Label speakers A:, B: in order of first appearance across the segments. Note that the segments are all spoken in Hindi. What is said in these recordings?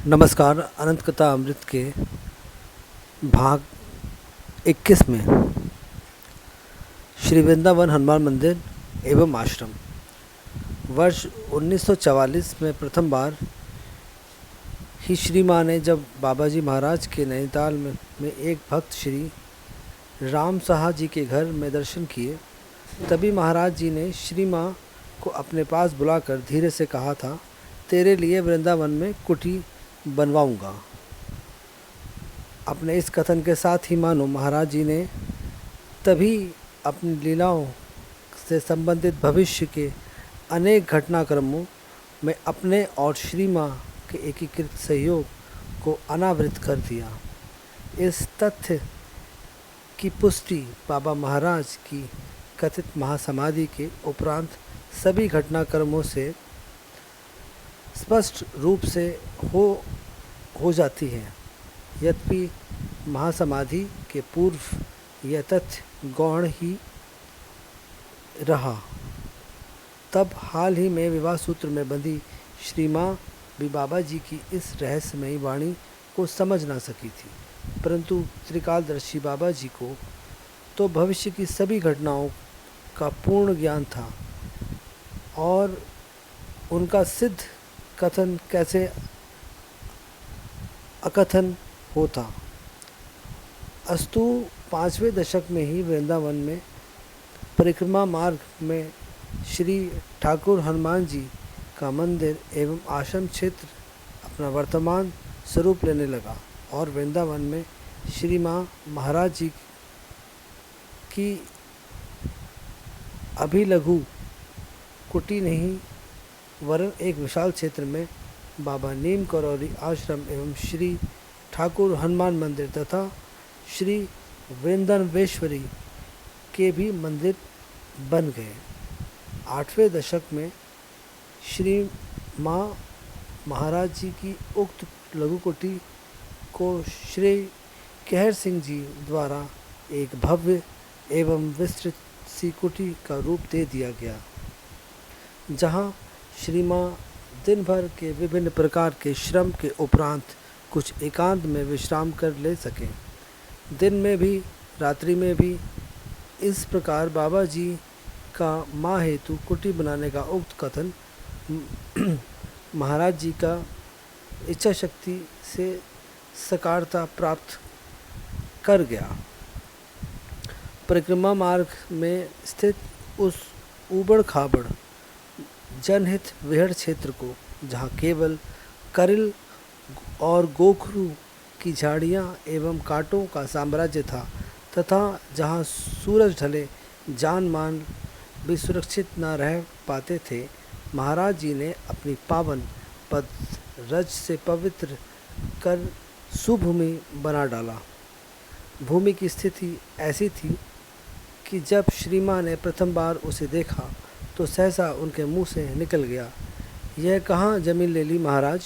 A: नमस्कार। अनंत कथा अमृत के भाग 21 में श्री वृंदावन हनुमान मंदिर एवं आश्रम। वर्ष 1944 में प्रथम बार ही श्री माँ ने जब बाबा जी महाराज के नैनीताल में एक भक्त श्री राम साहा जी के घर में दर्शन किए, तभी महाराज जी ने श्री माँ को अपने पास बुलाकर धीरे से कहा था, तेरे लिए वृंदावन में कुटी बनवाऊंगा। अपने इस कथन के साथ ही मानो महाराज जी ने तभी अपनी लीलाओं से संबंधित भविष्य के अनेक घटनाक्रमों में अपने और श्री माँ के एकीकृत सहयोग को अनावृत कर दिया। इस तथ्य की पुष्टि बाबा महाराज की कथित महासमाधि के उपरांत सभी घटनाक्रमों से स्पष्ट रूप से हो जाती है। यद्यपि महासमाधि के पूर्व यह तथ्य गौण ही रहा, तब हाल ही में विवाह सूत्र में बंधी श्री माँ भी बाबा जी की इस रहस्यमयी वाणी को समझ ना सकी थी, परंतु त्रिकालदर्शी बाबा जी को तो भविष्य की सभी घटनाओं का पूर्ण ज्ञान था और उनका सिद्ध कथन कैसे अकथन होता। अस्तु 5वें दशक में ही वृंदावन में परिक्रमा मार्ग में श्री ठाकुर हनुमान जी का मंदिर एवं आश्रम क्षेत्र अपना वर्तमान स्वरूप लेने लगा और वृंदावन में श्री माँ महाराज जी की अभिलघु कुटी नहीं वरन एक विशाल क्षेत्र में बाबा नीम करौरी आश्रम एवं श्री ठाकुर हनुमान मंदिर तथा श्री वृंदावनेश्वरी के भी मंदिर बन गए। 8वें दशक में श्री माँ महाराज जी की उक्त लघु कुटी को श्री कहर सिंह जी द्वारा एक भव्य एवं विस्तृत सी कुटी का रूप दे दिया गया, जहाँ श्री माँ दिन भर के विभिन्न प्रकार के श्रम के उपरांत कुछ एकांत में विश्राम कर ले सकें। दिन में भी रात्रि में भी इस प्रकार बाबा जी का माँ हेतु कुटी बनाने का उक्त कथन महाराज जी का इच्छा शक्ति से साकारता प्राप्त कर गया। परिक्रमा मार्ग में स्थित उस ऊबड़ खाबड़ जनहित विहड़ क्षेत्र को, जहाँ केवल करिल और गोखरू की झाड़ियाँ एवं कांटों का साम्राज्य था तथा जहाँ सूरज ढले जान मान भी सुरक्षित न रह पाते थे, महाराज जी ने अपनी पावन पद रज से पवित्र कर सुभूमि बना डाला। भूमि की स्थिति ऐसी थी कि जब श्री माँ ने प्रथम बार उसे देखा तो सहसा उनके मुंह से निकल गया, यह कहाँ जमीन ले ली महाराज,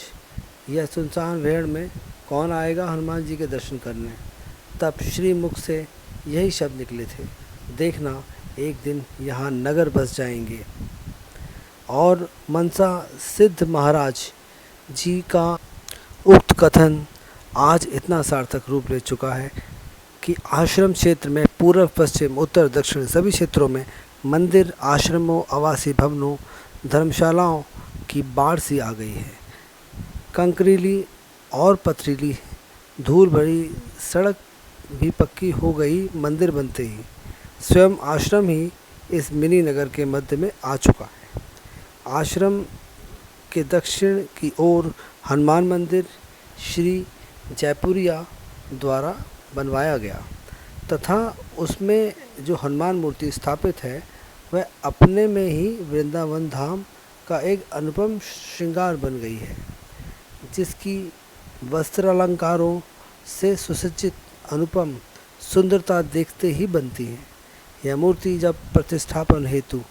A: यह सुनसान भेड़ में कौन आएगा हनुमान जी के दर्शन करने। तब श्री मुख से यही शब्द निकले थे, देखना एक दिन यहाँ नगर बस जाएंगे। और मनसा सिद्ध महाराज जी का उक्त कथन आज इतना सार्थक रूप ले चुका है कि आश्रम क्षेत्र में पूर्व पश्चिम उत्तर दक्षिण सभी क्षेत्रों में मंदिर, आश्रमों, आवासीय भवनों, धर्मशालाओं की बाढ़ सी आ गई है। कंकरीली और पथरीली धूल भरी सड़क भी पक्की हो गई। मंदिर बनते ही स्वयं आश्रम ही इस मिनी नगर के मध्य में आ चुका है। आश्रम के दक्षिण की ओर हनुमान मंदिर श्री जयपुरिया द्वारा बनवाया गया तथा उसमें जो हनुमान मूर्ति स्थापित है वह अपने में ही वृंदावन धाम का एक अनुपम श्रृंगार बन गई है, जिसकी वस्त्रालंकारों से सुसज्जित अनुपम सुंदरता देखते ही बनती है। यह मूर्ति जब प्रतिष्ठापन हेतु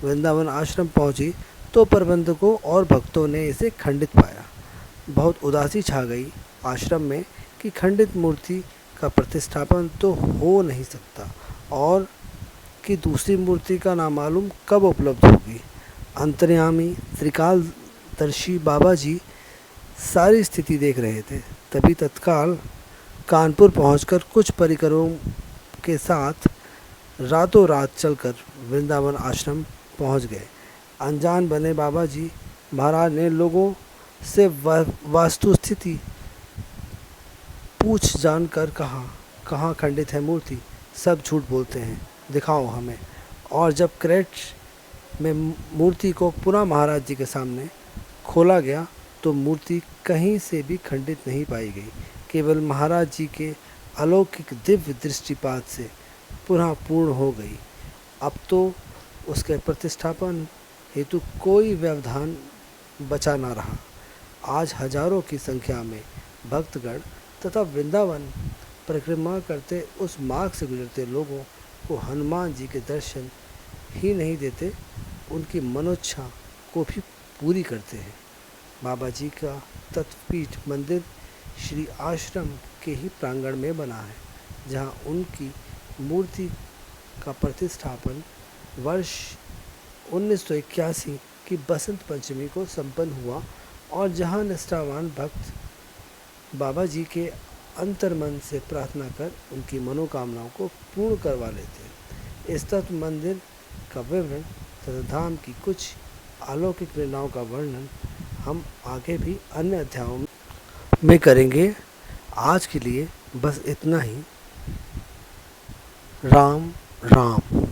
A: वृंदावन आश्रम पहुंची तो प्रबंधकों और भक्तों ने इसे खंडित पाया। बहुत उदासी छा गई आश्रम में कि खंडित मूर्ति का प्रतिष्ठापन तो हो नहीं सकता और कि दूसरी मूर्ति का नामालूम कब उपलब्ध होगी। अंतर्यामी त्रिकालदर्शी बाबा जी सारी स्थिति देख रहे थे। तभी तत्काल कानपुर पहुंचकर कुछ परिकरों के साथ रातों रात चलकर वृंदावन आश्रम पहुंच गए। अनजान बने बाबा जी महाराज ने लोगों से वास्तु स्थिति पूछ जानकर कहा, कहाँ खंडित है मूर्ति? सब झूठ बोलते हैं, दिखाओ हमें। और जब क्रेट में मूर्ति को पुनः महाराज जी के सामने खोला गया तो मूर्ति कहीं से भी खंडित नहीं पाई गई, केवल महाराज जी के अलौकिक दिव्य दृष्टिपात से पुनः पूर्ण हो गई। अब तो उसके प्रतिष्ठापन हेतु कोई व्यवधान बचा ना रहा। आज हजारों की संख्या में भक्तगण तथा वृंदावन परिक्रमा करते उस मार्ग से गुजरते लोगों को हनुमान जी के दर्शन ही नहीं देते, उनकी मनोच्छा को भी पूरी करते हैं। बाबा जी का तत्पीठ मंदिर श्री आश्रम के ही प्रांगण में बना है, जहाँ उनकी मूर्ति का प्रतिष्ठापन वर्ष 1981 की बसंत पंचमी को संपन्न हुआ और जहाँ निष्ठावान भक्त बाबा जी के अंतर्मन से प्रार्थना कर उनकी मनोकामनाओं को पूर्ण करवा लेते हैं। इस तत्व मंदिर का विवरण तथा धाम की कुछ अलौकिक लीलाओं का वर्णन हम आगे भी अन्य अध्यायों में करेंगे। आज के लिए बस इतना ही। राम राम।